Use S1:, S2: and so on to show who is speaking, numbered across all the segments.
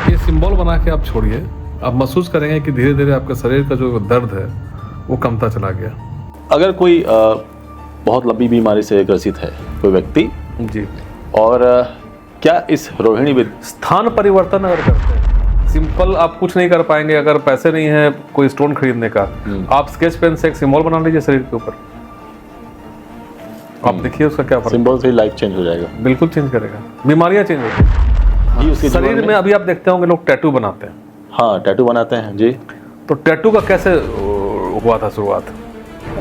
S1: ये सिंबल बना के आप छोड़िए, आप महसूस करेंगे कि धीरे धीरे आपके शरीर का जो दर्द है वो कमता चला गया।
S2: अगर कोई बहुत लंबी बीमारी से ग्रसित है कोई व्यक्ति
S1: जी,
S2: और क्या इस रोहिणी विद
S1: स्थान परिवर्तन अगर करते हैं, सिंपल आप कुछ नहीं कर पाएंगे। अगर पैसे नहीं है कोई स्टोन खरीदने का, आप स्केच पेन से एक सिंबल बना लीजिए शरीर के ऊपर, आप देखिए उसका क्या फर्क।
S2: सिंबल से लाइफ चेंज हो जाएगा,
S1: बिल्कुल चेंज करेगा, बीमारियां चेंज हो जाएगी
S2: उसके
S1: शरीर में। अभी आप देखते होंगे लोग टैटू बनाते हैं।
S2: हाँ, टैटू बनाते हैं जी।
S1: तो टैटू का कैसे हुआ था शुरुआत?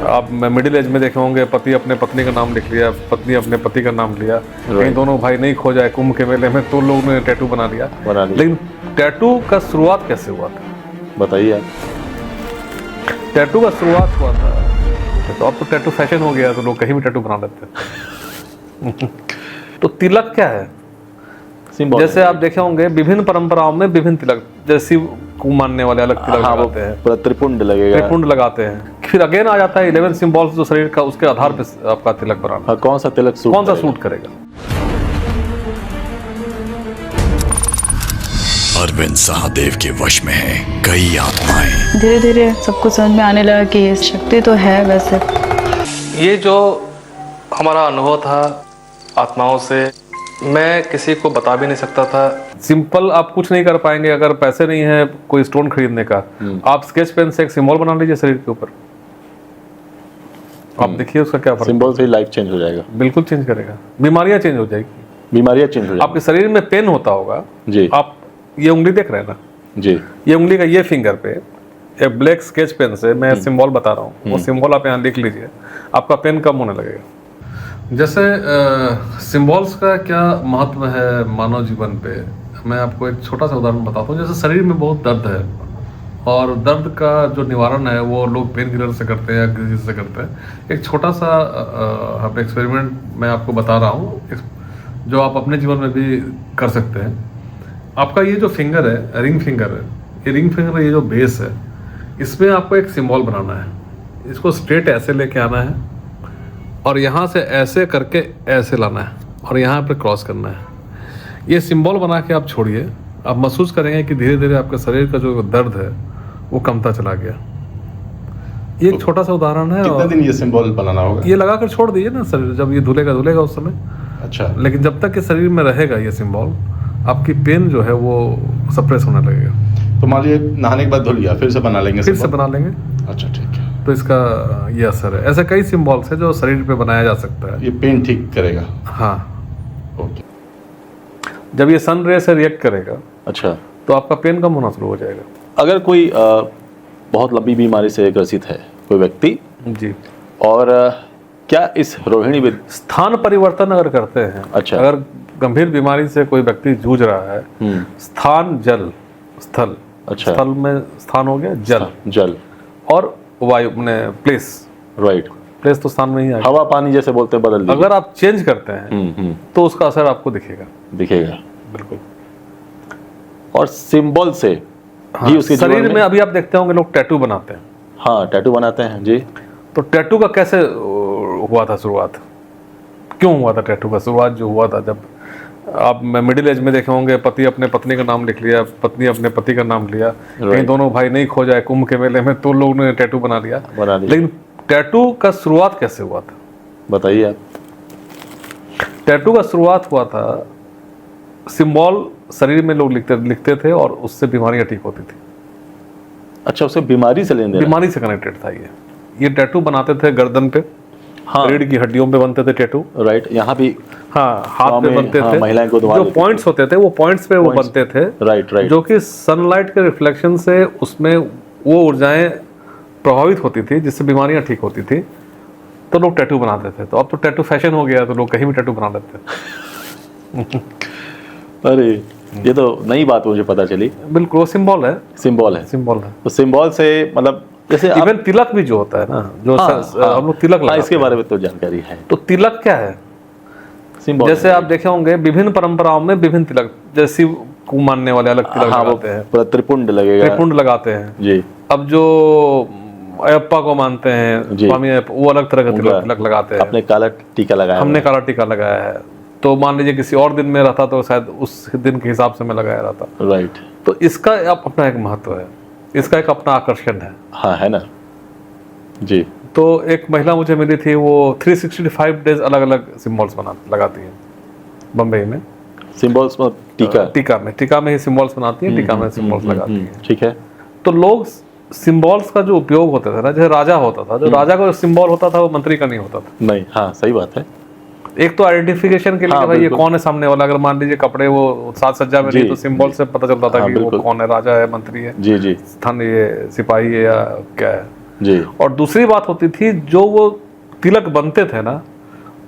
S1: आप मिडिल एज में देखे होंगे, पति अपने पत्नी का नाम लिख लिया, पत्नी अपने पति का नाम लिया, कहीं दोनों भाई नहीं खो जाए कुंभ के मेले में, तो लोगों ने टैटू बना लिया। लेकिन टैटू का शुरुआत कैसे हुआ था
S2: बताइए आप।
S1: टैटू का शुरुआत हुआ था, तो अब तो टैटू फैशन हो गया, तो लोग कहीं भी टैटू बना लेते हैं। तो तिलक क्या है? जैसे आप देखे होंगे विभिन्न परंपराओं में विभिन्न तिलक, जैसे शिव को मानने वाले अलग तिलक लगाते हैं,
S2: पूरा त्रिपुंड लगेगा,
S1: त्रिपुंड लगाते हैं। फिर अगेन आ जाता है 11 सिंबल्स जो शरीर का, उसके आधार पे आपका तिलक बनाना।
S2: हाँ, कौन सा तिलक
S1: सूट करेगा।
S3: अरविंद सहदेव के वश में है कई आत्माएं।
S4: धीरे धीरे सब कुछ समझ में आने लगा कि ये शक्ति तो है। वैसे
S1: ये जो हमारा अनुभव था आत्माओं से, मैं किसी को बता भी नहीं सकता था। सिंपल आप कुछ नहीं कर पाएंगे। अगर पैसे नहीं है कोई स्टोन खरीदने का, आप स्केच पेन से एक सिंबल बना लीजिए शरीर के ऊपर, आप देखिए उसका क्या फर्क।
S2: सिंबल से लाइफ चेंज हो जाएगा,
S1: बिल्कुल चेंज करेगा, बीमारियां चेंज हो जाएगी।
S2: बीमारियां चेंज हो जाएगी।
S1: आपके शरीर में पेन होता होगा
S2: जी,
S1: आप ये उंगली देख रहे हैं ना
S2: जी,
S1: ये उंगली का ये फिंगर पे एक ब्लैक स्केच पेन से मैं सिंबल बता रहा हूँ, वो सिंबल आप यहाँ लिख लीजिए, आपका पेन कम होने लगेगा। जैसे सिंबल्स का क्या महत्व है मानव जीवन पे, मैं आपको एक छोटा सा उदाहरण बताता हूँ। जैसे शरीर में बहुत दर्द है और दर्द का जो निवारण है वो लोग पेन किलर से करते हैं या किसी से करते हैं। एक छोटा सा एक्सपेरिमेंट मैं आपको बता रहा हूँ जो आप अपने जीवन में भी कर सकते हैं। आपका ये जो फिंगर है, रिंग फिंगर है, ये रिंग फिंगर, ये जो बेस है, इसमें आपको एक सिंबल बनाना है। इसको स्ट्रेट ऐसे लेके आना है और यहाँ से ऐसे करके ऐसे लाना है और यहाँ पे क्रॉस करना है। ये सिंबल बना के आप छोड़िए, आप महसूस करेंगे कि धीरे धीरे आपके शरीर का जो दर्द है वो कमता चला गया। ये एक छोटा सा उदाहरण है।
S2: कितने दिन ये सिंबल बनाना होगा?
S1: ये लगा कर छोड़ दीजिए ना शरीर, जब ये धुलेगा उस समय।
S2: अच्छा,
S1: लेकिन जब तक कि शरीर में रहेगा ये सिंबल, आपकी पेन जो है वो सप्रेस होने लगेगा।
S2: तो मान लीजिए नहाने के बाद धुल गया, फिर से बना लेंगे?
S1: फिर से बना लेंगे।
S2: अच्छा, ठीक है।
S1: तो इसका ये असर है। ऐसे कई सिंबल्स है जो शरीर पे बनाया जा सकता है।
S2: ये पेन ठीक करेगा?
S1: हाँ,
S2: ओके।
S1: जब ये सन रे से रिएक्ट करेगा,
S2: अच्छा,
S1: तो आपका पेन कम होना शुरू हो जाएगा।
S2: अगर कोई बहुत लंबी बीमारी से ग्रसित है कोई व्यक्ति
S1: जी,
S2: और क्या इस रोहिणी विद
S1: स्थान परिवर्तन अगर करते हैं,
S2: अच्छा,
S1: अगर गंभीर बीमारी से कोई व्यक्ति जूझ रहा है, स्थान जल, स्थल,
S2: अच्छा,
S1: स्थल में स्थान हो गया जल और वायु ने प्लेस,
S2: राइट,
S1: प्लेस तो स्थान में ही आएगा।
S2: हवा पानी जैसे बोलते हैं, बदल दीजिए।
S1: अगर आप चेंज करते हैं तो उसका असर आपको दिखेगा। बिल्कुल।
S2: और सिंबल से
S1: हाँ,
S2: भी उसके
S1: शरीर में अभी आप देखते होंगे लोग टैटू बनाते हैं।
S2: हाँ, टैटू बनाते हैं जी।
S1: तो टैटू का कैसे हुआ था शुरुआत? क्यों हुआ था टैटू का शुरुआत? जो हुआ था, जब आप मिडिल एज में देखे होंगे, पति अपने पत्नी का नाम लिख लिया, पत्नी अपने पति का नाम लिया, कहीं दोनों भाई नहीं खो जाए कुंभ के मेले में, तो लोगों ने टैटू बना लिया। लेकिन टैटू का शुरुआत कैसे हुआ था
S2: बताइए आप।
S1: टैटू का शुरुआत हुआ था, सिंबल शरीर में लोग लिखते थे और उससे बीमारियां ठीक होती थी।
S2: अच्छा, उससे बीमारी से लेने,
S1: बीमारी से कनेक्टेड था ये टैटू बनाते थे गर्दन पे,
S2: हाँ,
S1: रीढ़ की हड्डियों पे बनते थे टैटू,
S2: राइट, यहाँ भी,
S1: हाँ, हाथ पे बनते
S2: हाँ,
S1: थे।
S2: महिलाएं को
S1: जो पॉइंट्स होते थे वो पॉइंट्स पे वो बनते थे,
S2: राइट,
S1: जो कि सनलाइट के रिफ्लेक्शन से उसमें वो ऊर्जाएं प्रभावित होती थी, जिससे बीमारियां ठीक होती थी। तो लोग टैटू बनाते थे। तो अब तो टैटू फैशन हो गया, तो लोग कहीं भी टैटू बना लेते हैं।
S2: अरे, ये तो नई बात मुझे पता चली।
S1: बिल्कुल, वो सिंबल है।
S2: तो सिंबल से मतलब जैसे
S1: इवन तिलक भी जो होता है ना, जो हम लोग तिलक लगाते हैं,
S2: इसके बारे में तो जानकारी है।
S1: तो तिलक क्या है?
S2: सिंबल,
S1: जैसे आप देखे होंगे विभिन्न परंपराओं में विभिन्न तिलक, जैसे शिव को मानने वाले अलग तिलक लगाते हैं,
S2: पूरा त्रिपुंड लगेगा,
S1: त्रिपुंड लगाते हैं
S2: जी।
S1: अब जो अयप्पा को मानते हैं, स्वामी अयप्पा, वो अलग तरह का तिलक लगाते हैं।
S2: आपने काला टीका लगाया?
S1: हमने काला टीका लगाया है। तो मान लीजिए किसी और दिन में रहता तो शायद उस दिन के हिसाब से मैं लगाया रहता।
S2: राइट।
S1: तो इसका अपना एक महत्व है, इसका एक अपना आकर्षण है।
S2: हाँ, है ना जी।
S1: तो एक महिला मुझे मिली थी, वो 365 डेज अलग अलग सिम्बॉल्स बना लगाती है बम्बई में।
S2: सिंबल्स में टीका
S1: टीका में ही सिम्बॉल्स बनाती है, टीका में सिम्बॉल्स लगाती है।
S2: ठीक है।
S1: तो लोग सिम्बॉल्स का जो उपयोग होता था ना, जैसे राजा होता था, जो राजा का सिम्बॉल होता था वो मंत्री का नहीं होता था।
S2: नहीं, हाँ सही बात है।
S1: एक तो आइडेंटिफिकेशन के लिए कि भाई ये कौन है सामने वाला, अगर मान लीजिए कपड़े वो साज सज्जा में नहीं तो सिंबल से पता चलता था कि वो कौन है, राजा है, मंत्री है,
S2: जी जी,
S1: स्थान ये सिपाही है या क्या है
S2: जी।
S1: और दूसरी बात होती थी, जो वो तिलक बनते थे ना,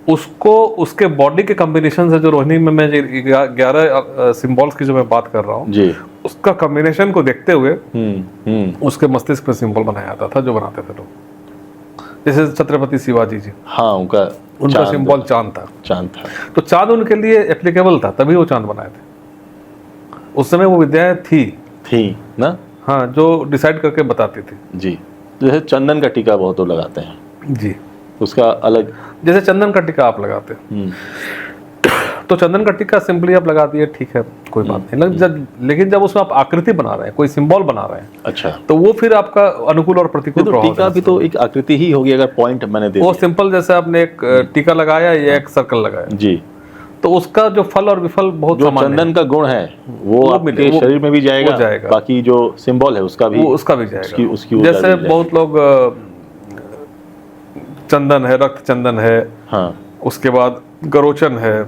S1: उसको उसके बॉडी के कॉम्बिनेशन से, जो रोहिणी में मैं 11 सिंबल्स की जो मैं बात कर रहा हूँ जी, उसका कॉम्बिनेशन को देखते हुए उसके मस्तिष्क पे सिंबल बनाया जाता था जो बनाते थे लोग। जैसे छत्रपति शिवाजी जी,
S2: हाँ, उनका
S1: सिंबल चांद था। तो चांद उनके लिए एप्लीकेबल था, तभी वो चांद बनाए थे। उस समय वो विद्याएं थी
S2: ना, हाँ, जो
S1: डिसाइड करके बताती थी
S2: जी। जैसे चंदन का टीका बहुत लोग लगाते हैं
S1: जी,
S2: उसका अलग,
S1: जैसे चंदन का टीका आप लगाते हैं तो चंदन का टीका सिंपली आप लगा दिए, ठीक है, कोई बात नहीं। लेकिन जब उसमें आप आकृति बना रहे हैं, कोई सिंबल बना रहे हैं,
S2: अच्छा,
S1: तो वो फिर आपका अनुकूल और प्रतिकूल
S2: तो टीका भी तो एक आकृति ही होगी। अगर पॉइंट मैंने दे
S1: वो सिंपल, जैसे आपने एक टीका लगाया या एक सर्कल लगाया
S2: जी, तो
S1: उसका जो फल और विफल बहुत
S2: जो चंदन का गुण है वो आपके शरीर में भी जाएगा, बाकी जो सिंबल है उसका भी जाएगा, उसकी
S1: जैसे बहुत लोग चंदन है, रक्त चंदन है, हाँ, उसके बाद गरोचन है,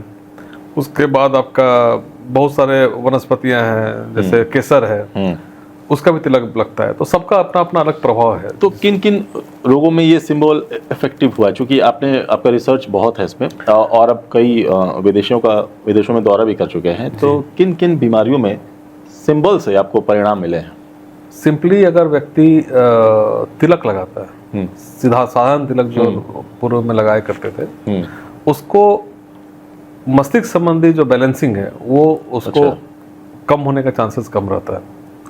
S1: उसके बाद आपका बहुत सारे वनस्पतियां हैं, जैसे केसर है, उसका भी तिलक लगता है। तो सबका अपना अपना अलग प्रभाव है।
S2: तो किन किन रोगों में ये सिंबल इफेक्टिव हुआ है? क्योंकि आपका रिसर्च बहुत है इसमें और अब कई विदेशों में दौरा भी कर चुके हैं, तो किन किन बीमारियों में सिंबल से आपको परिणाम मिले हैं?
S1: सिंपली अगर व्यक्ति तिलक लगाता है, सीधा साधारण तिलक जो पूर्व में लगाया करते थे, उसको मस्तिष्क संबंधी जो बैलेंसिंग है वो उसको कम होने का चांसेस कम रहता है,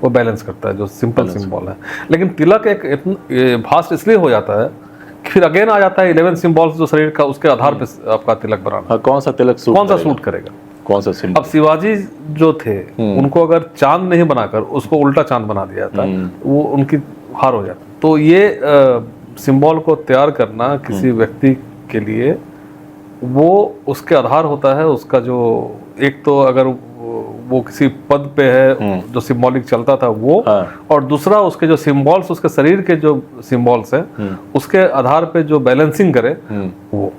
S1: वो बैलेंस करता है, जो सिंपल सिंबल है। लेकिन तिलक एक भास्ट इसलिए हो जाता है कि फिर अगेन आ जाता है 11 सिंबल्स जो शरीर का, उसके आधार पे आपका तिलक बनाना।
S2: कौन सा तिलक
S1: सूट करेगा, कौन सा सिंबल। अब शिवाजी जो थे उनको अगर चांद नहीं बनाकर उसको उल्टा चांद बना दिया जाता, वो उनकी हार हो जाती। तो ये सिंबल को तैयार करना किसी व्यक्ति के लिए वो उसके आधार होता है, उसका जो एक तो अगर वो किसी पद पे है जो सिंबॉलिक चलता था वो, और दूसरा उसके जो सिंबल्स, उसके शरीर के जो सिंबल्स है उसके आधार पे जो बैलेंसिंग करे वो।